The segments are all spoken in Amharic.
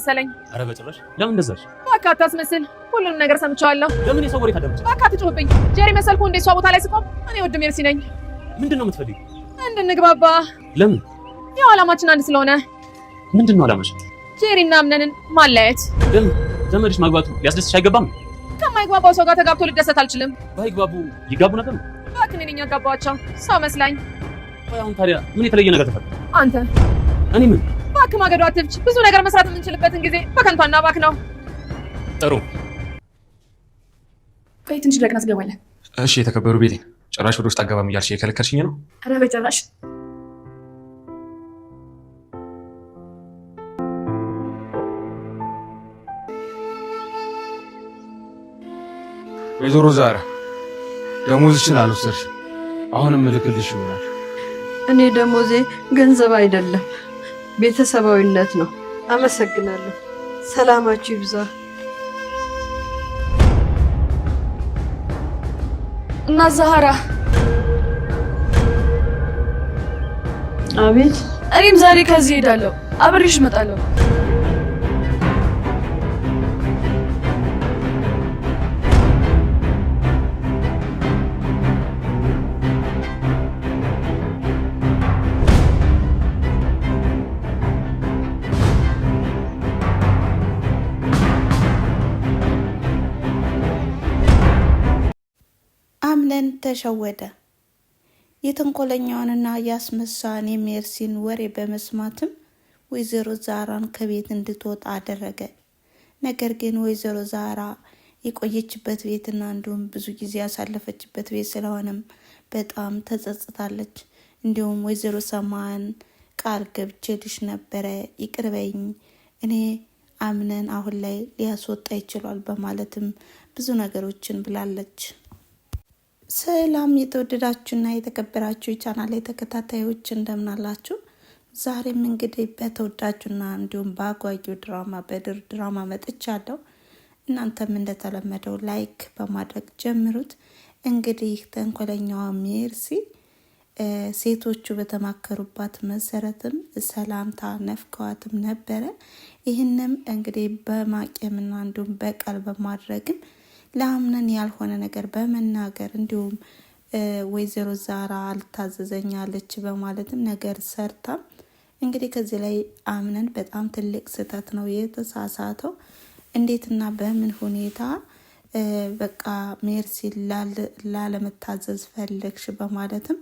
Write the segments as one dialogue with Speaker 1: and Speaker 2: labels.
Speaker 1: ሰለኝ
Speaker 2: አረ በጭራሽ ለምን እንደዛሽ
Speaker 1: አካታስ መስል ሁሉንም ነገር ሰምቻለሁ
Speaker 2: ለምን የሰው ወሬ ታደምጭ
Speaker 1: አካትጮብኝ ጄሪ መሰልኩ እንደ ሷ ቦታ ላይ ስቆም እኔ ወድ ሜርሲ ነኝ
Speaker 2: ምንድነው የምትፈልጊው
Speaker 1: እንድንግባባ
Speaker 2: ለምን
Speaker 1: ያው አላማችን አንድ ስለሆነ
Speaker 2: ምንድነው አላማሽ
Speaker 1: ጄሪና አምነንን ማለያየት
Speaker 2: ለምን ዘመድሽ ማግባቱ ሊያስደስትሽ አይገባም
Speaker 1: ከማይግባባው ሰው ጋር ተጋብቶ ልደሰት አልችልም
Speaker 2: ባይግባቡ ይጋቡ ነበር
Speaker 1: ባክን እኔኛ ጋባቸው ሰው መስላኝ
Speaker 2: አሁን ታዲያ ምን የተለየ ነገር ተፈጠረ
Speaker 1: አንተ
Speaker 2: እኔ ምን
Speaker 1: ባክ ማገዶ አትፍጭ ብዙ ነገር መስራት የምንችልበትን ጊዜ በከንቷና ባክ ነው
Speaker 2: ጥሩ
Speaker 1: ቆይ ትንሽ ደግና ትገባለህ
Speaker 3: እሺ የተከበሩ ቤቴን ጭራሽ ወደ ውስጥ አገባም እያልሽ የከለከልሽኝ ነው
Speaker 1: ኧረ በጭራሽ
Speaker 3: ወይዘሮ ዛራ ደሞዝሽን አልወሰድሽ አሁንም ልክልሽ ይሆናል
Speaker 4: እኔ ደሞዜ ገንዘብ አይደለም ቤተሰባዊነት ነው አመሰግናለሁ ሰላማችሁ ይብዛ
Speaker 1: እና ዛሃራ
Speaker 4: አቤት
Speaker 1: እኔም ዛሬ ከዚህ ሄዳለሁ አብሬሽ እመጣለሁ
Speaker 5: አምነን ተሸወደ የተንኮለኛውንና ያስመሳን የሜርሲን ወሬ በመስማትም ወይዘሮ ዛራን ከቤት እንድትወጣ አደረገ ነገር ግን ወይዘሮ ዛራ የቆየችበት ቤትና እንዲሁም ብዙ ጊዜ ያሳለፈችበት ቤት ስለሆነም በጣም ተጸጽታለች እንዲሁም ወይዘሮ ሰማን ቃል ገብቼልሽ ነበረ ይቅርበኝ እኔ አምነን አሁን ላይ ሊያስወጣ ይችላል በማለትም ብዙ ነገሮችን ብላለች ሰላም የተወደዳችሁና የተከበራችሁ የቻናሌ ተከታታዮች እንደምን አላችሁ ዛሬም እንግዲህ በተወዳጁና እንዲሁም በአጓጊው ድራማ በድር ድራማ መጥቻለሁ እናንተም እንደተለመደው ላይክ በማድረግ ጀምሩት እንግዲህ ተንኮለኛዋ ሜርሲ ሴቶቹ በተማከሩባት መሰረትም ሰላምታ ነፍከዋትም ነበረ ይህንም እንግዲህ በማቄምና እንዲሁም በቀል በማድረግም ለአምነን ያልሆነ ነገር በመናገር እንዲሁም ወይዘሮ ዛራ አልታዘዘኛለች በማለትም ነገር ሰርታ እንግዲህ ከዚህ ላይ አምነን በጣም ትልቅ ስህተት ነው የተሳሳተው እንዴትና በምን ሁኔታ በቃ ሜርሲ ላለመታዘዝ ፈለግሽ በማለትም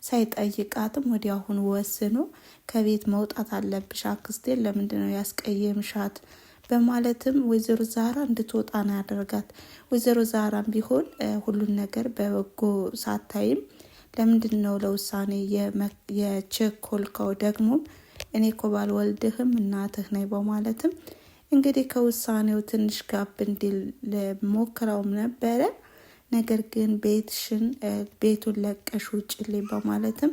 Speaker 5: ሳይጠይቃትም ወዲያውኑ ወስኖ ከቤት መውጣት አለብሽ አክስቴን ለምንድነው ያስቀየምሻት በማለትም ወይዘሮ ዛራ እንድትወጣ ነው ያደረጋት ወይዘሮ ዛራም ቢሆን ሁሉን ነገር በበጎ ሳታይም ለምንድነው ለውሳኔ የቸኮልከው ደግሞ እኔ እኮ ባልወልድህም እናትህ ነኝ በማለትም እንግዲህ ከውሳኔው ትንሽ ጋብ እንዲል ሞክረውም ነበረ ነገር ግን ቤቱን ለቀሽ ውጭልኝ በማለትም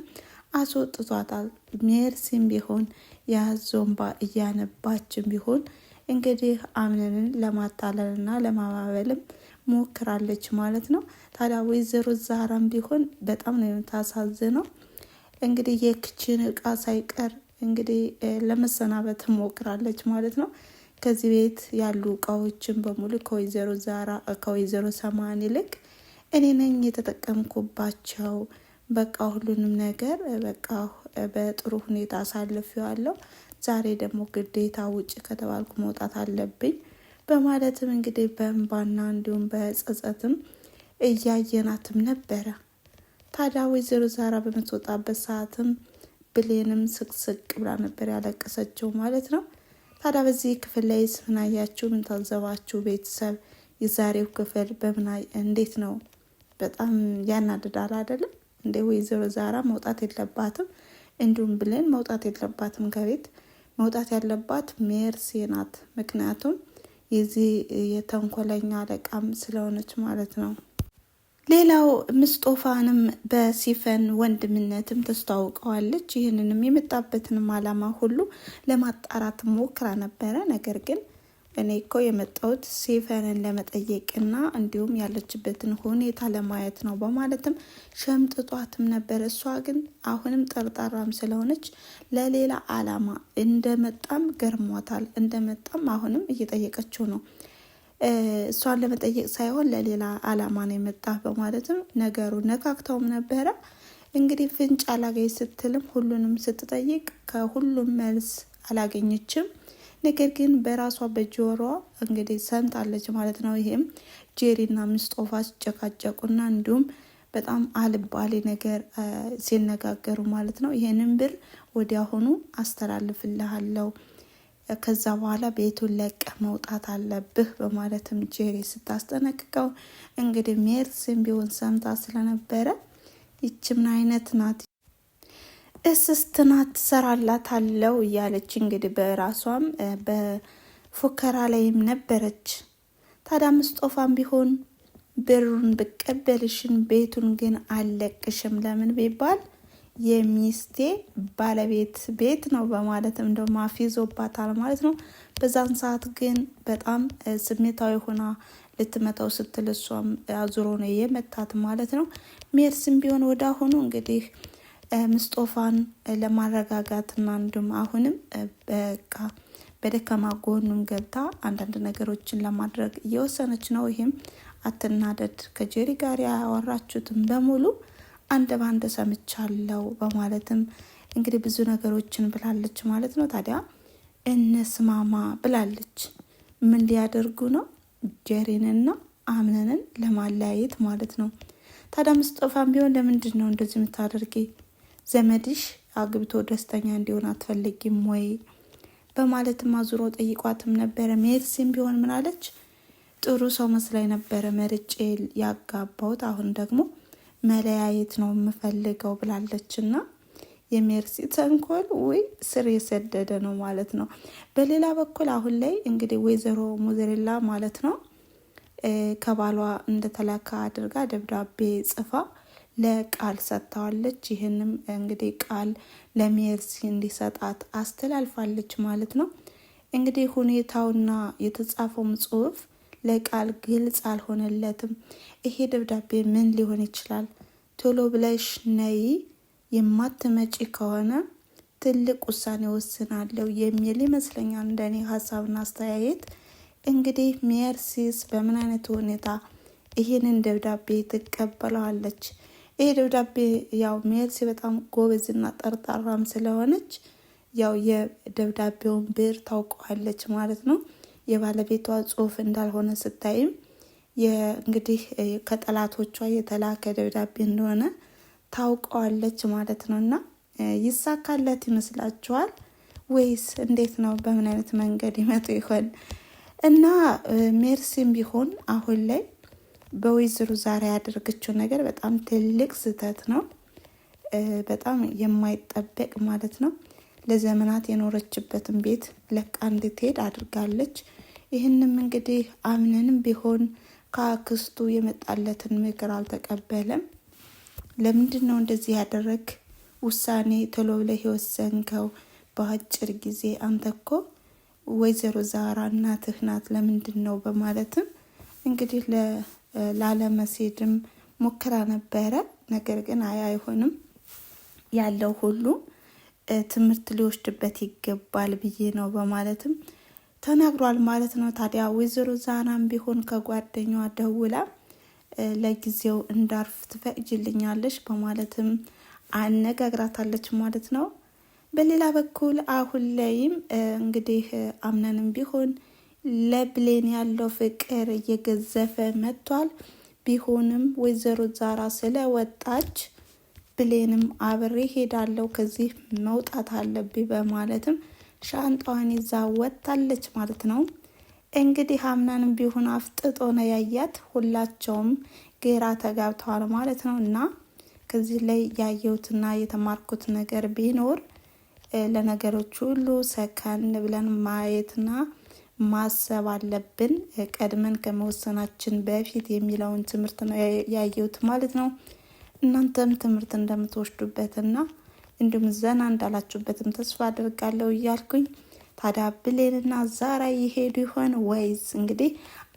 Speaker 5: አስወጥቷታል ሜርሲም ቢሆን ያዞንባ እያነባችም ቢሆን እንግዲህ አምነንን ለማታለልና ለማባበልም ሞክራለች ማለት ነው ታዲያ ወይዘሮ ዛራም ቢሆን በጣም ነው የምታሳዝነው እንግዲህ የክችን እቃ ሳይቀር እንግዲህ ለመሰናበት ሞክራለች ማለት ነው ከዚህ ቤት ያሉ እቃዎችን በሙሉ ከወይዘሮ ዛራ ከወይዘሮ ሰማን ይልቅ እኔ ነኝ የተጠቀምኩባቸው በቃ ሁሉንም ነገር በቃ በጥሩ ሁኔታ አሳልፌዋለሁ ዛሬ ደግሞ ግዴታ ውጭ ከተባልኩ መውጣት አለብኝ በማለትም እንግዲህ በእንባና እንዲሁም በጸጸትም እያየናትም ነበረ ታዲያ ወይዘሮ ዛራ በምትወጣበት ሰዓትም ብሌንም ስቅስቅ ብላ ነበር ያለቀሰችው ማለት ነው ታዲያ በዚህ ክፍል ላይ ምን አያችሁ ምን ታዘባችሁ ቤተሰብ የዛሬው ክፍል እንዴት ነው በጣም ያናድዳል አይደል እንደ ወይዘሮ ዛራ መውጣት የለባትም እንዲሁም ብሌን መውጣት የለባትም ከቤት መውጣት ያለባት ሜርሲ ናት ምክንያቱም የዚህ የተንኮለኛ አለቃም ስለሆነች ማለት ነው ሌላው ምስጦፋንም በሲፈን ወንድምነትም ተስተዋውቀዋለች ይህንንም የመጣበትንም አላማ ሁሉ ለማጣራት ሞክራ ነበረ ነገር ግን እኔ እኮ የመጣሁት ሴፈንን ለመጠየቅና እንዲሁም ያለችበትን ሁኔታ ለማየት ነው በማለትም ሸምጥጧትም ነበር። እሷ ግን አሁንም ጠርጣራም ስለሆነች ለሌላ አላማ እንደመጣም ገርሟታል። እንደመጣም አሁንም እየጠየቀችው ነው። እሷን ለመጠየቅ ሳይሆን ለሌላ አላማ ነው የመጣ በማለትም ነገሩ ነካክተውም ነበረ። እንግዲህ ፍንጭ አላገኝ ስትልም ሁሉንም ስትጠይቅ ከሁሉም መልስ አላገኘችም። ነገር ግን በራሷ በጆሮዋ እንግዲህ ሰምታለች ማለት ነው። ይሄም ጄሪና ምስጦፋ ሲጨቃጨቁና እንዲሁም በጣም አልባሌ ነገር ሲነጋገሩ ማለት ነው። ይሄንን ብር ወዲያውኑ አስተላልፍልሃለሁ፣ ከዛ በኋላ ቤቱን ለቀህ መውጣት አለብህ በማለትም ጄሪ ስታስጠነቅቀው እንግዲህ ሜርሲም ቢሆን ሰምታ ስለነበረ ይች ምን አይነት ናት እስስት ናት ትሰራላታለሁ እያለች እንግዲህ በራሷም በፉከራ ላይም ነበረች። ታዲያ ምስጦፋም ቢሆን ብሩን ብቀበልሽን ቤቱን ግን አለቅሽም ለምን ቢባል የሚስቴ ባለቤት ቤት ነው በማለትም እንደውም አፊዞባታል ማለት ነው። በዛን ሰዓት ግን በጣም ስሜታዊ ሆና ልትመታው ስትል እሷም አዙሮ ነው የመታት ማለት ነው። ሜርሲም ቢሆን ወደ አሁኑ እንግዲህ ምስጦፋን ለማረጋጋትና እንዲሁም አሁንም በቃ በደካማ ጎኑም ገብታ አንዳንድ ነገሮችን ለማድረግ እየወሰነች ነው። ይህም አትናደድ፣ ከጄሪ ጋር ያወራችሁትን በሙሉ አንድ ባንድ ሰምቻለሁ በማለትም እንግዲህ ብዙ ነገሮችን ብላለች ማለት ነው። ታዲያ እነስማማ ብላለች። ምን ሊያደርጉ ነው? ጄሪንና አምነንን ለማለያየት ማለት ነው። ታዲያ ምስጦፋም ቢሆን ለምንድን ነው እንደዚህ የምታደርጊ? ዘመድሽ አግብቶ ደስተኛ እንዲሆን አትፈልጊም ወይ በማለትም አዙሮ ጠይቋትም ነበረ። ሜርሲም ቢሆን ምን አለች? ጥሩ ሰው መስላኝ ነበረ መርጬ ያጋባሁት፣ አሁን ደግሞ መለያየት ነው የምፈልገው ብላለችና የሜርሲ ተንኮል ወይ ስር የሰደደ ነው ማለት ነው። በሌላ በኩል አሁን ላይ እንግዲህ ወይዘሮ ሙዘሬላ ማለት ነው ከባሏ እንደተላካ አድርጋ ደብዳቤ ጽፋ ለቃል ሰጥታዋለች። ይህንም እንግዲህ ቃል ለሜርሲ እንዲሰጣት አስተላልፋለች ማለት ነው። እንግዲህ ሁኔታውና የተጻፈውም ጽሁፍ ለቃል ግልጽ አልሆነለትም። ይሄ ደብዳቤ ምን ሊሆን ይችላል? ቶሎ ብለሽ ነይ፣ የማትመጪ ከሆነ ትልቅ ውሳኔ ወስናለሁ የሚል ይመስለኛል እንደኔ ሀሳብና አስተያየት። እንግዲህ ሜርሲስ በምን አይነት ሁኔታ ይህንን ደብዳቤ ትቀበለዋለች? ይሄ ደብዳቤ ያው ሜርሲ በጣም ጎበዝና ጠርጣራም ስለሆነች ያው የደብዳቤውን ብር ታውቀዋለች ማለት ነው። የባለቤቷ ጽሁፍ እንዳልሆነ ስታይም እንግዲህ ከጠላቶቿ የተላከ ደብዳቤ እንደሆነ ታውቀዋለች ማለት ነው። እና ይሳካለት ይመስላችኋል ወይስ እንዴት ነው? በምን አይነት መንገድ ይመጡ ይሆን? እና ሜርሲም ቢሆን አሁን ላይ በወይዘሮ ዛራ ያደረገችው ነገር በጣም ትልቅ ስህተት ነው። በጣም የማይጠበቅ ማለት ነው። ለዘመናት የኖረችበትን ቤት ለቃ እንድትሄድ አድርጋለች። ይህንም እንግዲህ አምነንም ቢሆን ከአክስቱ የመጣለትን ምክር አልተቀበለም። ለምንድን ነው እንደዚህ ያደረግ? ውሳኔ ቶሎ ብለህ የወሰንከው በአጭር ጊዜ? አንተ እኮ ወይዘሮ ዛራ እናትህ ናት፣ ለምንድን ነው በማለትም እንግዲህ ላለመሴድም ሞክራ ነበረ። ነገር ግን አይሆንም፣ ያለው ሁሉ ትምህርት ሊወስድበት ይገባል ብዬ ነው በማለትም ተናግሯል ማለት ነው። ታዲያ ወይዘሮ ዛራም ቢሆን ከጓደኛዋ ደውላ ለጊዜው እንዳርፍ ትፈቅጅልኛለሽ በማለትም አነጋግራታለች ማለት ነው። በሌላ በኩል አሁን ላይም እንግዲህ አምነንም ቢሆን ለብሌን ያለው ፍቅር እየገዘፈ መጥቷል። ቢሆንም ወይዘሮ ዛራ ስለወጣች ብሌንም አብሬ ሄዳለሁ፣ ከዚህ መውጣት አለብኝ በማለትም ሻንጣዋን ይዛ ወጣለች ማለት ነው። እንግዲህ አምናንም ቢሆን አፍጥጦ ነው ያያት። ሁላቸውም ግራ ተጋብተዋል ማለት ነው። እና ከዚህ ላይ ያየሁትና የተማርኩት ነገር ቢኖር ለነገሮች ሁሉ ሰከን ብለን ማየትና ማሰብ አለብን፣ ቀድመን ከመወሰናችን በፊት የሚለውን ትምህርት ነው ያየሁት ማለት ነው። እናንተም ትምህርት እንደምትወስዱበትና እንዲሁም ዘና እንዳላችሁበትም ተስፋ አድርጋለሁ እያልኩኝ ታዲያ ብሌንና ዛራ ይሄዱ ይሆን ወይስ እንግዲህ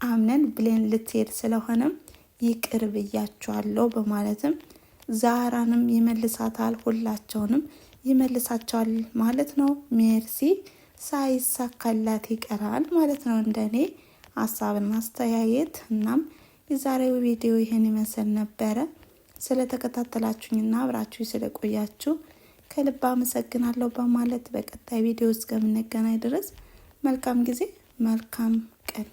Speaker 5: አምነን ብሌን ልትሄድ ስለሆነም ይቅር ብያቸዋለሁ በማለትም ዛራንም ይመልሳታል፣ ሁላቸውንም ይመልሳቸዋል ማለት ነው። ሜርሲ ሳይሳካላት ይቀራል ማለት ነው እንደኔ ሀሳብና አስተያየት። እናም የዛሬው ቪዲዮ ይሄን ይመስል ነበረ። ስለተከታተላችሁኝና አብራችሁ ስለቆያችሁ ከልብ አመሰግናለሁ በማለት በቀጣይ ቪዲዮ እስከምንገናኝ ድረስ መልካም ጊዜ፣ መልካም ቀን